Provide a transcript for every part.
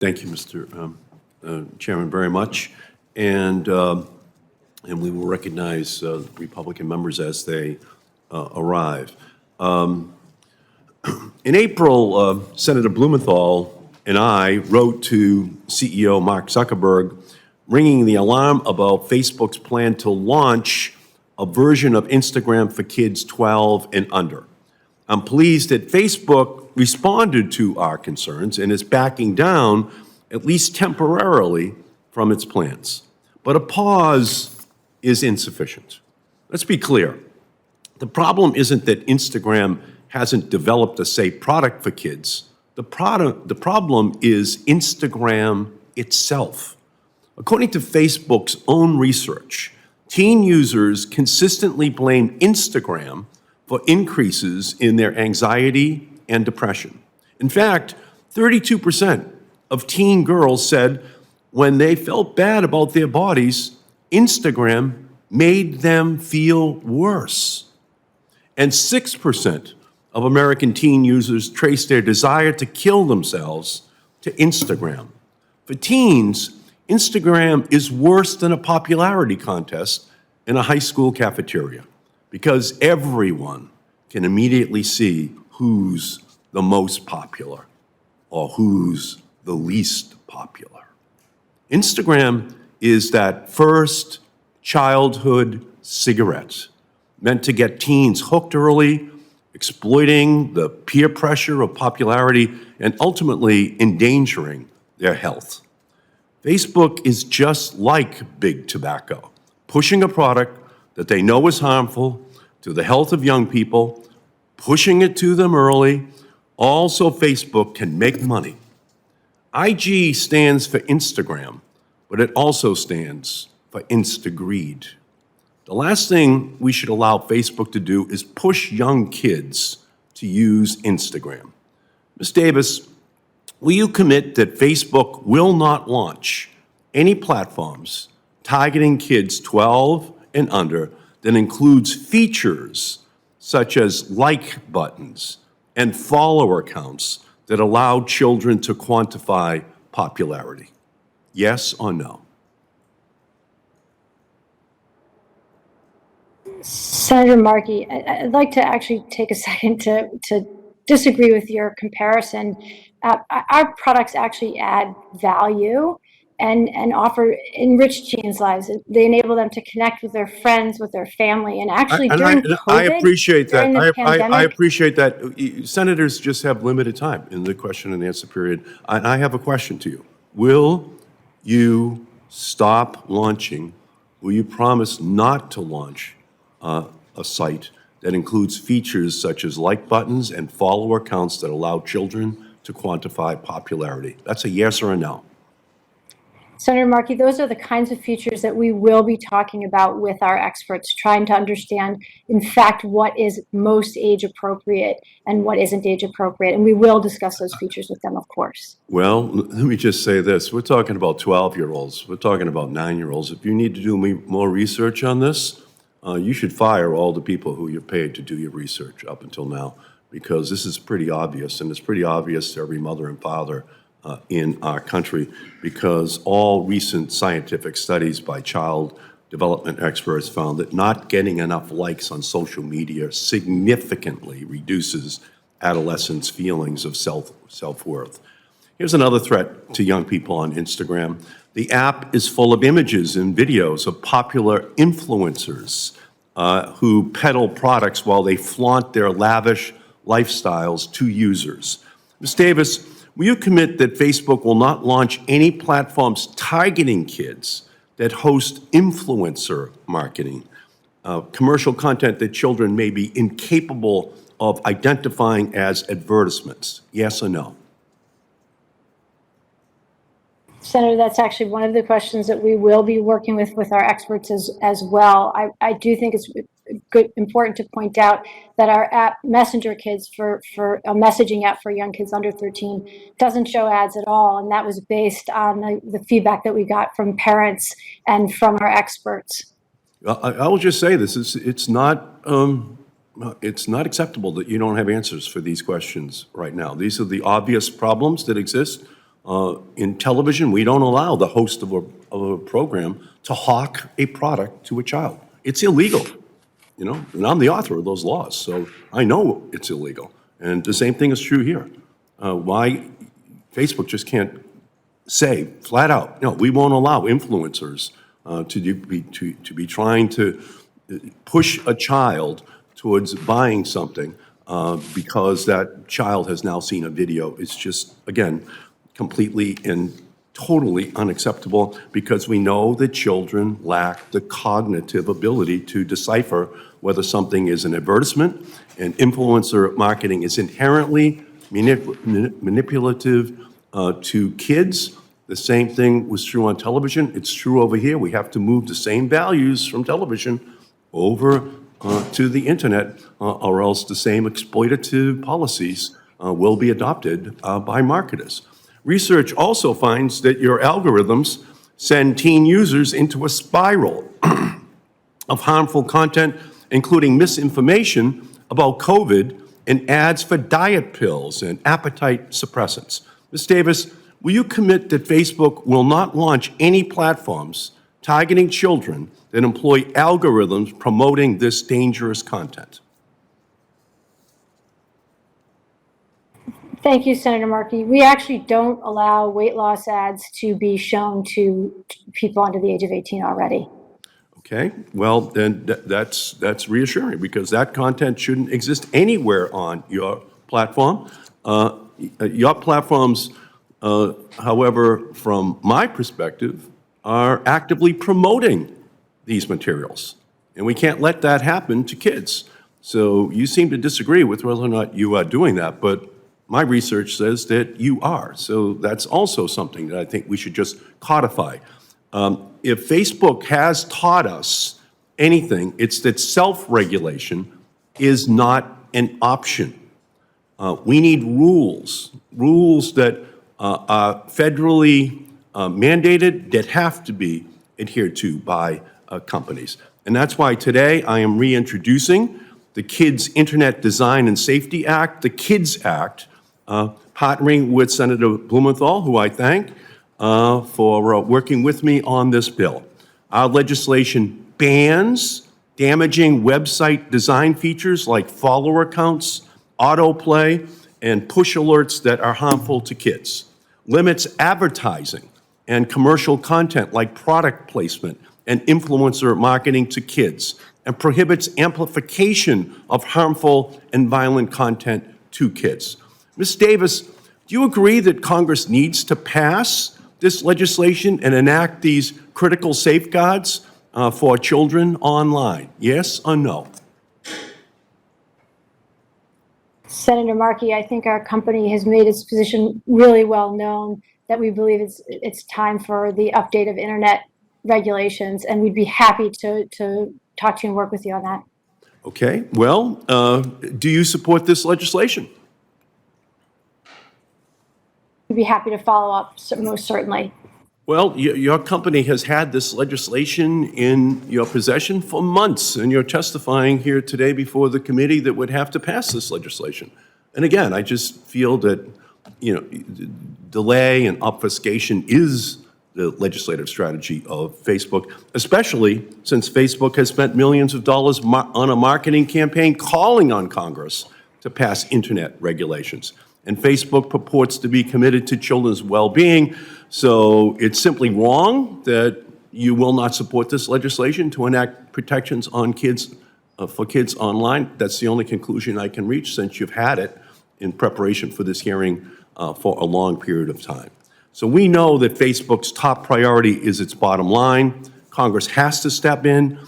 Thank you, Mr. Chairman, very much. And we will recognize Republican members as they arrive. In April, Senator Blumenthal and I wrote to CEO Mark Zuckerberg, ringing the alarm about Facebook's plan to launch a version of Instagram for kids 12 and under. I'm pleased that Facebook responded to our concerns and is backing down, at least temporarily, from its plans. But a pause is insufficient. Let's be clear. The problem isn't that Instagram hasn't developed a safe product for kids. The problem is Instagram itself. According to Facebook's own research, teen users consistently blame Instagram for increases in their anxiety and depression. In fact, 32% of teen girls said when they felt bad about their bodies, Instagram made them feel worse. And 6% of American teen users trace their desire to kill themselves to Instagram. For teens, Instagram is worse than a popularity contest in a high school cafeteria because everyone can immediately see who's the most popular or who's the least popular. Instagram is that first childhood cigarette meant to get teens hooked early, exploiting the peer pressure of popularity, and ultimately endangering their health. Facebook is just like big tobacco, pushing a product that they know is harmful to the health of young people, pushing it to them early, all so Facebook can make money. IG stands for Instagram, but it also stands for Instagreed. The last thing we should allow Facebook to do is push young kids to use Instagram. Ms. Davis, will you commit that Facebook will not launch any platforms targeting kids 12 and under that includes features such as like buttons and follower counts that allow children to quantify popularity? Yes or no? Senator Markey, I'd like to actually take a second to disagree with your comparison. Our products actually add value and offer enrich teens' lives. They enable them to connect with their friends, with their family, and actually during COVID, I appreciate that. during the pandemic, I appreciate that. Senators just have limited time in the question and answer period. And I have a question to you. Will you stop launching? Will you promise not to launch a site that includes features such as like buttons and follower counts that allow children to quantify popularity? That's a yes or a no. Senator Markey, those are the kinds of features that we will be talking about with our experts, trying to understand, in fact, what is most age appropriate and what isn't age appropriate. And we will discuss those features with them, of course. Well, let me just say this. We're talking about 12-year-olds. We're talking about 9-year-olds. If you need to do more research on this, you should fire all the people who you're paid to do your research up until now, because this is pretty obvious, and it's pretty obvious to every mother and father in our country, because all recent scientific studies by child development experts found that not getting enough likes on social media significantly reduces adolescents' feelings of self-worth. Here's another threat to young people on Instagram. The app is full of images and videos of popular influencers who peddle products while they flaunt their lavish lifestyles to users. Ms. Davis, will you commit that Facebook will not launch any platforms targeting kids that host influencer marketing, commercial content that children may be incapable of identifying as advertisements? Yes or no? Senator, that's actually one of the questions that we will be working with our experts as well. I do think it's important to point out that our app, Messenger Kids, for a messaging app for young kids under 13, doesn't show ads at all, and that was based on the feedback that we got from parents and from our experts. I will just say this: it's not acceptable that you don't have answers for these questions right now. These are the obvious problems that exist In television, we don't allow the host of a program to hawk a product to a child. It's illegal, you know, and I'm the author of those laws, so I know it's illegal. And the same thing is true here. Why Facebook just can't say flat out, no, we won't allow influencers to be trying to push a child towards buying something because that child has now seen a video. It's just, again, completely and totally unacceptable because we know that children lack the cognitive ability to decipher whether something is an advertisement, and influencer marketing is inherently manipulative to kids. The same thing was true on television. It's true over here. We have to move the same values from television over to the internet, or else the same exploitative policies will be adopted by marketers. Research also finds that your algorithms send teen users into a spiral of harmful content, including misinformation about COVID and ads for diet pills and appetite suppressants. Ms. Davis, will you commit that Facebook will not launch any platforms targeting children that employ algorithms promoting this dangerous content? Thank you, Senator Markey. We actually don't allow weight loss ads to be shown to people under the age of 18 already. Okay, well, then that's reassuring because that content shouldn't exist anywhere on your platform. Your platforms, however, from my perspective, are actively promoting these materials, and we can't let that happen to kids. So you seem to disagree with whether or not you are doing that, but my research says that you are. So that's also something that I think we should just codify. If Facebook has taught us anything, it's that self-regulation is not an option. We need rules that are federally mandated, that have to be adhered to by companies. And that's why today I am reintroducing the Kids Internet Design and Safety Act, the KIDS Act, partnering with Senator Blumenthal, who I thank for working with me on this bill. Our legislation bans damaging website design features like follower counts, autoplay, and push alerts that are harmful to kids, limits advertising and commercial content like product placement and influencer marketing to kids, and prohibits amplification of harmful and violent content to kids. Ms. Davis, do you agree that Congress needs to pass this legislation and enact these critical safeguards for children online? Yes or no? Senator Markey, I think our company has made its position really well known that we believe it's time for the update of internet regulations, and we'd be happy to talk to you and work with you on that. Okay, well, do you support this legislation? We'd be happy to follow up, most certainly. Well, your company has had this legislation in your possession for months, and you're testifying here today before the committee that would have to pass this legislation. And again, I just feel that, you know, delay and obfuscation is the legislative strategy of Facebook, especially since Facebook has spent millions of dollars on a marketing campaign calling on Congress to pass internet regulations. And Facebook purports to be committed to children's well-being, so it's simply wrong that you will not support this legislation to enact protections on kids, for kids online. That's the only conclusion I can reach since you've had it in preparation for this hearing for a long period of time. So we know that Facebook's top priority is its bottom line. Congress has to step in.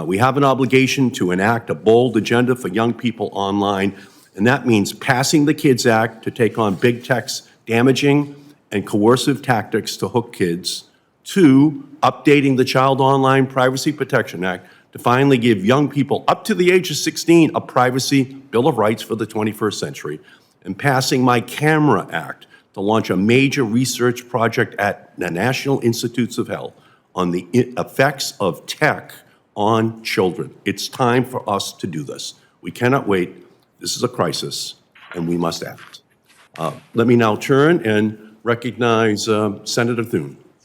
We have an obligation to enact a bold agenda for young people online, and that means passing the KIDS Act to take on big tech's damaging and coercive tactics to hook kids, 2, updating the Child Online Privacy Protection Act to finally give young people up to the age of 16 a privacy Bill of Rights for the 21st century, and passing My Camera Act to launch a major research project at the National Institutes of Health on the effects of tech on children. It's time for us to do this. We cannot wait. This is a crisis, and we must act. Let me now turn and recognize Senator Thune.